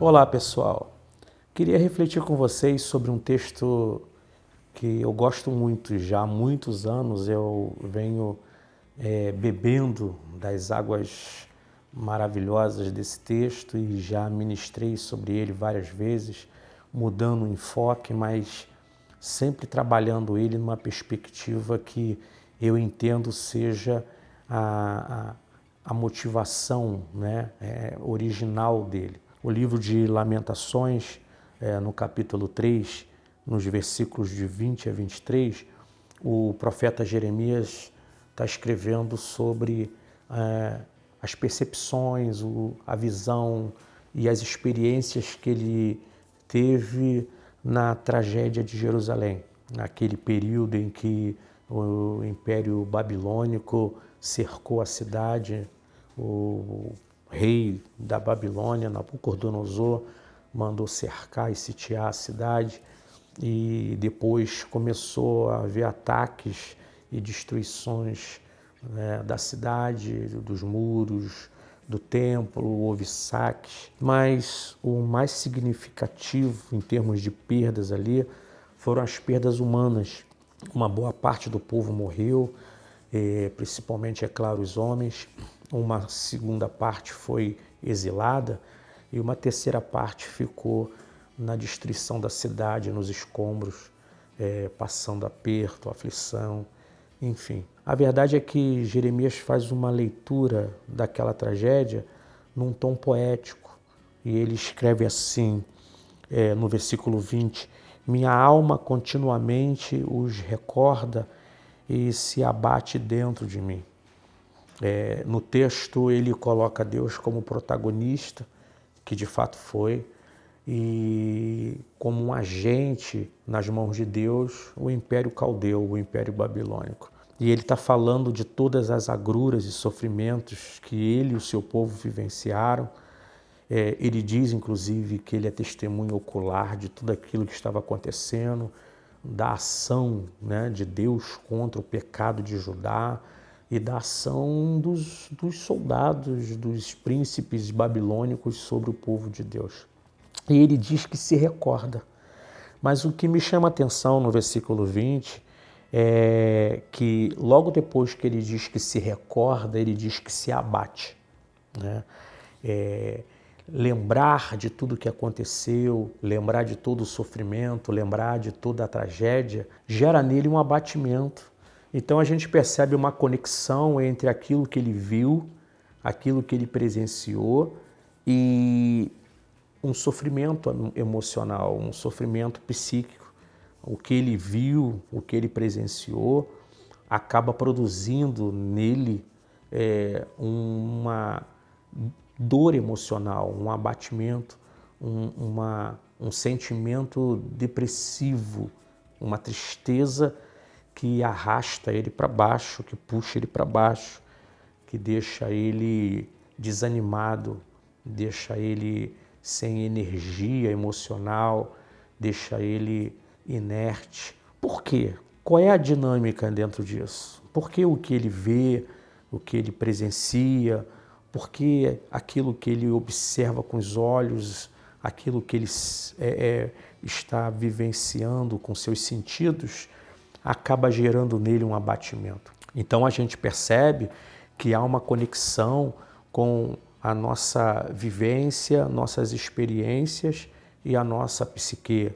Olá pessoal, queria refletir com vocês sobre um texto que eu gosto muito. Já há muitos anos eu venho bebendo das águas maravilhosas desse texto e já ministrei sobre ele várias vezes, mudando o enfoque, mas sempre trabalhando ele numa perspectiva que eu entendo seja a motivação, né, original dele. O livro de Lamentações, no capítulo 3, nos versículos de 20 a 23, o profeta Jeremias está escrevendo sobre as percepções, a visão e as experiências que ele teve na tragédia de Jerusalém, naquele período em que o Império Babilônico cercou a cidade. O rei da Babilônia, Nabucodonosor, mandou cercar e sitiar a cidade, e depois começou a haver ataques e destruições, né, da cidade, dos muros, do templo. Houve saques, mas o mais significativo em termos de perdas ali foram as perdas humanas. Uma boa parte do povo morreu, principalmente, é claro, os homens. Uma segunda parte foi exilada e uma terceira parte ficou na destruição da cidade, nos escombros, passando aperto, aflição, enfim. A verdade é que Jeremias faz uma leitura daquela tragédia num tom poético, e ele escreve assim, no versículo 20: minha alma continuamente os recorda e se abate dentro de mim. No texto ele coloca Deus como protagonista, que de fato foi, e como um agente nas mãos de Deus, o Império Caldeu, o Império Babilônico. E ele está falando de todas as agruras e sofrimentos que ele e o seu povo vivenciaram. Ele diz, inclusive, que ele é testemunho ocular de tudo aquilo que estava acontecendo, da ação, né, de Deus contra o pecado de Judá e da ação dos soldados, dos príncipes babilônicos sobre o povo de Deus. E ele diz que se recorda. Mas o que me chama a atenção no versículo 20 é que logo depois que ele diz que se recorda, ele diz que se abate, né? Lembrar de tudo que aconteceu, lembrar de todo o sofrimento, lembrar de toda a tragédia, gera nele um abatimento. Então a gente percebe uma conexão entre aquilo que ele viu, aquilo que ele presenciou e um sofrimento emocional, um sofrimento psíquico. O que ele viu, o que ele presenciou, acaba produzindo nele uma dor emocional, um abatimento, um sentimento depressivo, uma tristeza que arrasta ele para baixo, que puxa ele para baixo, que deixa ele desanimado, deixa ele sem energia emocional, deixa ele inerte. Por quê? Qual é a dinâmica dentro disso? Por que o que ele vê, o que ele presencia, porque aquilo que ele observa com os olhos, aquilo que ele está vivenciando com seus sentidos, acaba gerando nele um abatimento. Então a gente percebe que há uma conexão com a nossa vivência, nossas experiências e a nossa psique,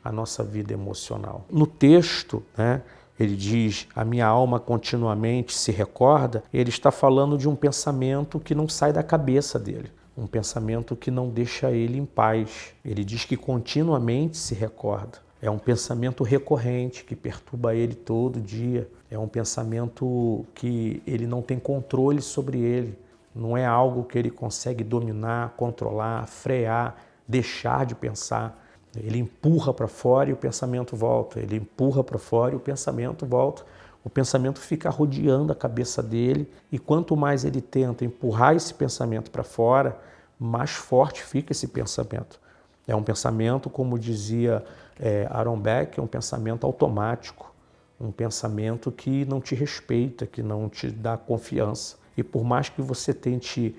a nossa vida emocional. No texto, né, ele diz, a minha alma continuamente se recorda. Ele está falando de um pensamento que não sai da cabeça dele, um pensamento que não deixa ele em paz. Ele diz que continuamente se recorda. É um pensamento recorrente que perturba ele todo dia. É um pensamento que ele não tem controle sobre ele. Não é algo que ele consegue dominar, controlar, frear, deixar de pensar. Ele empurra para fora e o pensamento volta. Ele empurra para fora e o pensamento volta. O pensamento fica rodeando a cabeça dele, e quanto mais ele tenta empurrar esse pensamento para fora, mais forte fica esse pensamento. É um pensamento, como dizia Aaron Beck, é um pensamento automático, um pensamento que não te respeita, que não te dá confiança. E por mais que você tente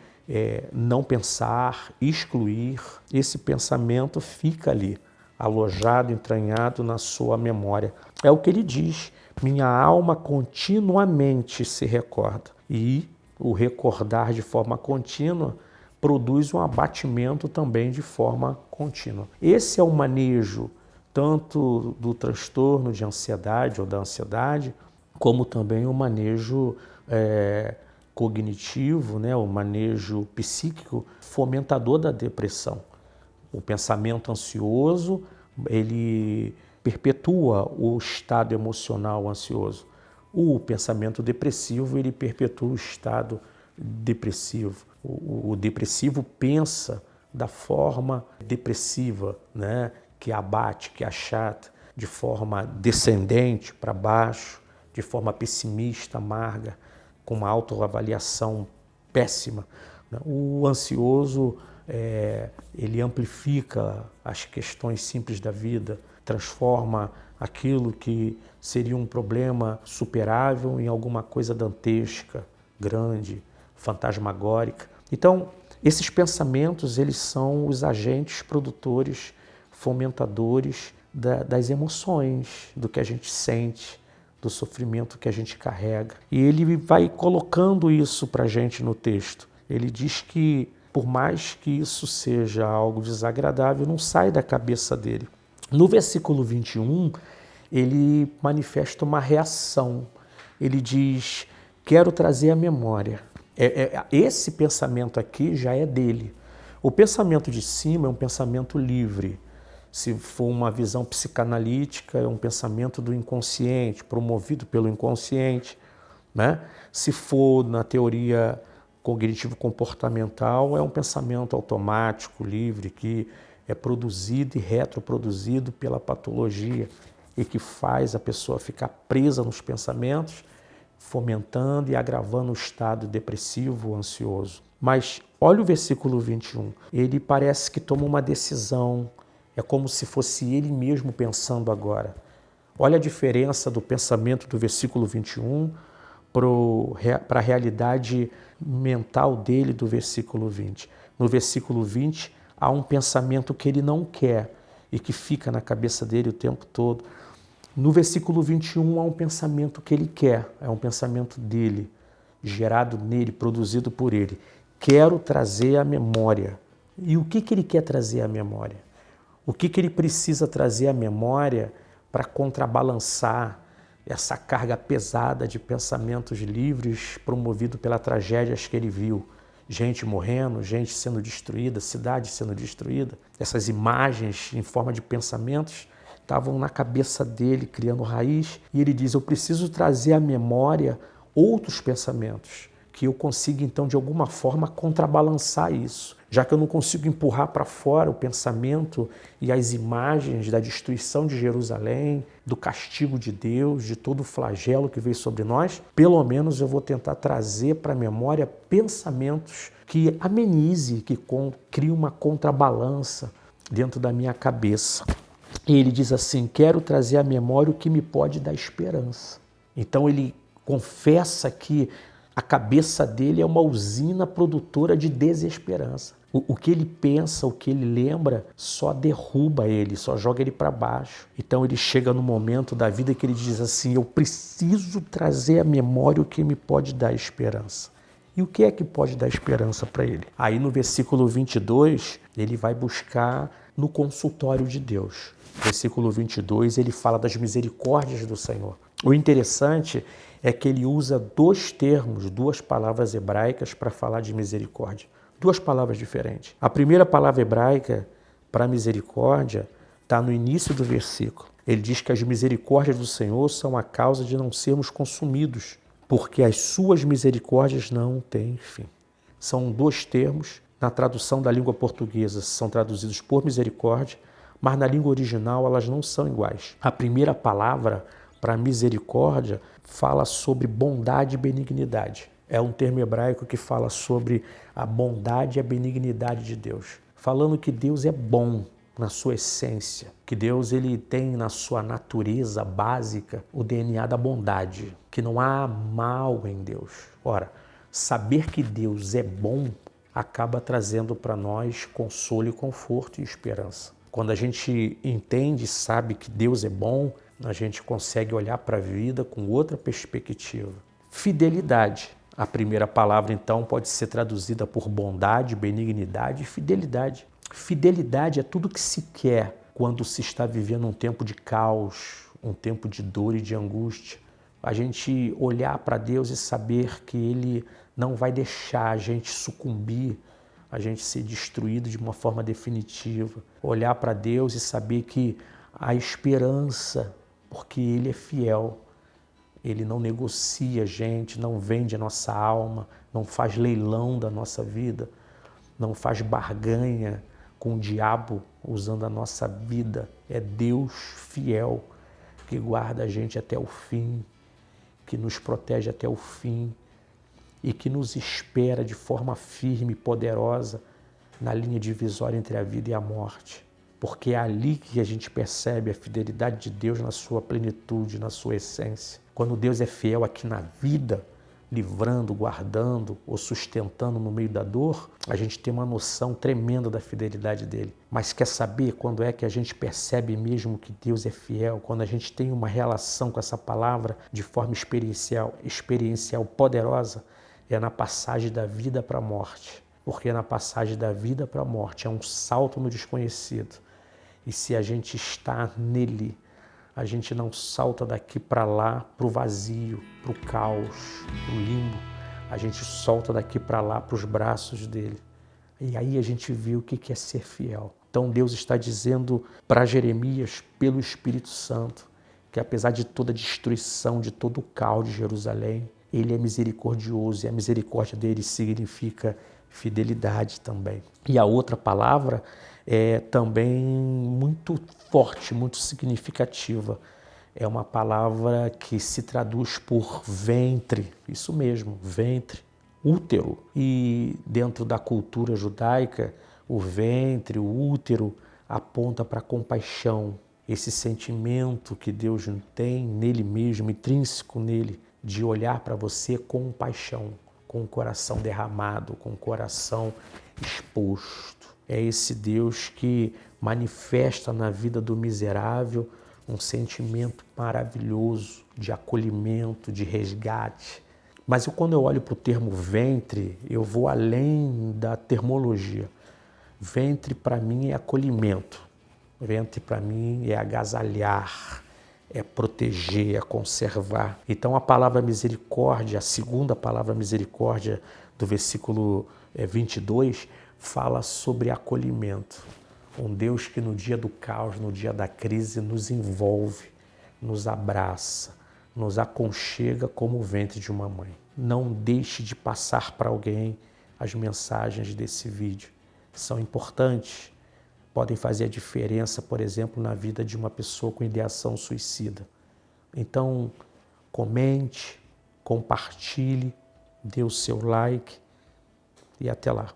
não pensar, excluir, esse pensamento fica ali, alojado, entranhado na sua memória. É o que ele diz, minha alma continuamente se recorda. E o recordar de forma contínua produz um abatimento também de forma contínua. Esse é o manejo tanto do transtorno de ansiedade ou da ansiedade, como também o manejo cognitivo, né, o manejo psíquico fomentador da depressão. O pensamento ansioso, ele perpetua o estado emocional ansioso. O pensamento depressivo, ele perpetua o estado depressivo. O depressivo pensa da forma depressiva, né, que abate, que achata, de forma descendente para baixo, de forma pessimista, amarga, com uma autoavaliação péssima. O ansioso, ele amplifica as questões simples da vida, transforma aquilo que seria um problema superável em alguma coisa dantesca, grande, fantasmagórica. Então, esses pensamentos, eles são os agentes produtores, fomentadores das emoções, do que a gente sente, do sofrimento que a gente carrega. E ele vai colocando isso para a gente no texto. Ele diz que, por mais que isso seja algo desagradável, não sai da cabeça dele. No versículo 21, ele manifesta uma reação. Ele diz, quero trazer à memória. Esse pensamento aqui já é dele. O pensamento de cima é um pensamento livre. Se for uma visão psicanalítica, é um pensamento do inconsciente, promovido pelo inconsciente, né? Se for na teoria cognitivo-comportamental, é um pensamento automático, livre, que é produzido e retroproduzido pela patologia e que faz a pessoa ficar presa nos pensamentos, fomentando e agravando o estado depressivo, ansioso. Mas olha o versículo 21, ele parece que toma uma decisão, é como se fosse ele mesmo pensando agora. Olha a diferença do pensamento do versículo 21 para a realidade mental dele do versículo 20. No versículo 20, há um pensamento que ele não quer e que fica na cabeça dele o tempo todo. No versículo 21, há um pensamento que ele quer, é um pensamento dele, gerado nele, produzido por ele. Quero trazer à memória. E o que ele quer trazer à memória? O que ele precisa trazer à memória para contrabalançar essa carga pesada de pensamentos livres promovido pelas tragédias que ele viu? Gente morrendo, gente sendo destruída, cidade sendo destruída. Essas imagens em forma de pensamentos estavam na cabeça dele, criando raiz. E ele diz, eu preciso trazer à memória outros pensamentos, que eu consiga, então, de alguma forma, contrabalançar isso. Já que eu não consigo empurrar para fora o pensamento e as imagens da destruição de Jerusalém, do castigo de Deus, de todo o flagelo que veio sobre nós, pelo menos eu vou tentar trazer para a memória pensamentos que amenize, que crie uma contrabalança dentro da minha cabeça. E ele diz assim, quero trazer à memória o que me pode dar esperança. Então ele confessa que a cabeça dele é uma usina produtora de desesperança. O que ele pensa, o que ele lembra, só derruba ele, só joga ele para baixo. Então ele chega no momento da vida que ele diz assim, eu preciso trazer à memória o que me pode dar esperança. E o que é que pode dar esperança para ele? Aí no versículo 22, ele vai buscar no consultório de Deus. Versículo 22, ele fala das misericórdias do Senhor. O interessante é que ele usa dois termos, duas palavras hebraicas para falar de misericórdia. Duas palavras diferentes. A primeira palavra hebraica para misericórdia está no início do versículo. Ele diz que as misericórdias do Senhor são a causa de não sermos consumidos, porque as suas misericórdias não têm fim. São dois termos, na tradução da língua portuguesa são traduzidos por misericórdia, mas na língua original elas não são iguais. A primeira palavra para misericórdia fala sobre bondade e benignidade. É um termo hebraico que fala sobre a bondade e a benignidade de Deus. Falando que Deus é bom na sua essência, que Deus ele tem na sua natureza básica o DNA da bondade, que não há mal em Deus. Ora, saber que Deus é bom acaba trazendo para nós consolo e conforto e esperança. Quando a gente entende e sabe que Deus é bom, a gente consegue olhar para a vida com outra perspectiva. Fidelidade. A primeira palavra, então, pode ser traduzida por bondade, benignidade e fidelidade. Fidelidade é tudo que se quer quando se está vivendo um tempo de caos, um tempo de dor e de angústia. A gente olhar para Deus e saber que Ele não vai deixar a gente sucumbir, a gente ser destruído de uma forma definitiva. Olhar para Deus e saber que há esperança, porque Ele é fiel. Ele não negocia a gente, não vende a nossa alma, não faz leilão da nossa vida, não faz barganha com o diabo usando a nossa vida. É Deus fiel que guarda a gente até o fim, que nos protege até o fim e que nos espera de forma firme e poderosa na linha divisória entre a vida e a morte. Porque é ali que a gente percebe a fidelidade de Deus na sua plenitude, na sua essência. Quando Deus é fiel aqui na vida, livrando, guardando ou sustentando no meio da dor, a gente tem uma noção tremenda da fidelidade dele. Mas quer saber quando é que a gente percebe mesmo que Deus é fiel? Quando a gente tem uma relação com essa palavra de forma experiencial poderosa, é na passagem da vida para a morte. Porque na passagem da vida para a morte é um salto no desconhecido. E se a gente está nele, a gente não salta daqui para lá, para o vazio, para o caos, para o limbo. A gente solta daqui para lá, para os braços dele. E aí a gente vê o que é ser fiel. Então Deus está dizendo para Jeremias, pelo Espírito Santo, que apesar de toda a destruição, de todo o caos de Jerusalém, ele é misericordioso e a misericórdia dele significa fidelidade também. E a outra palavra é também muito forte, muito significativa. É uma palavra que se traduz por ventre, isso mesmo, ventre, útero. E dentro da cultura judaica, o ventre, o útero, aponta para a compaixão, esse sentimento que Deus tem nele mesmo, intrínseco nele, de olhar para você com paixão, com o coração derramado, com o coração exposto. É esse Deus que manifesta na vida do miserável um sentimento maravilhoso de acolhimento, de resgate. Mas quando eu olho para o termo ventre, eu vou além da termologia. Ventre para mim é acolhimento. Ventre para mim é agasalhar, é proteger, é conservar. Então a palavra misericórdia, a segunda palavra misericórdia do versículo 22, fala sobre acolhimento. Um Deus que no dia do caos, no dia da crise, nos envolve, nos abraça, nos aconchega como o ventre de uma mãe. Não deixe de passar para alguém as mensagens desse vídeo. São importantes, podem fazer a diferença, por exemplo, na vida de uma pessoa com ideação suicida. Então, comente, compartilhe, dê o seu like e até lá.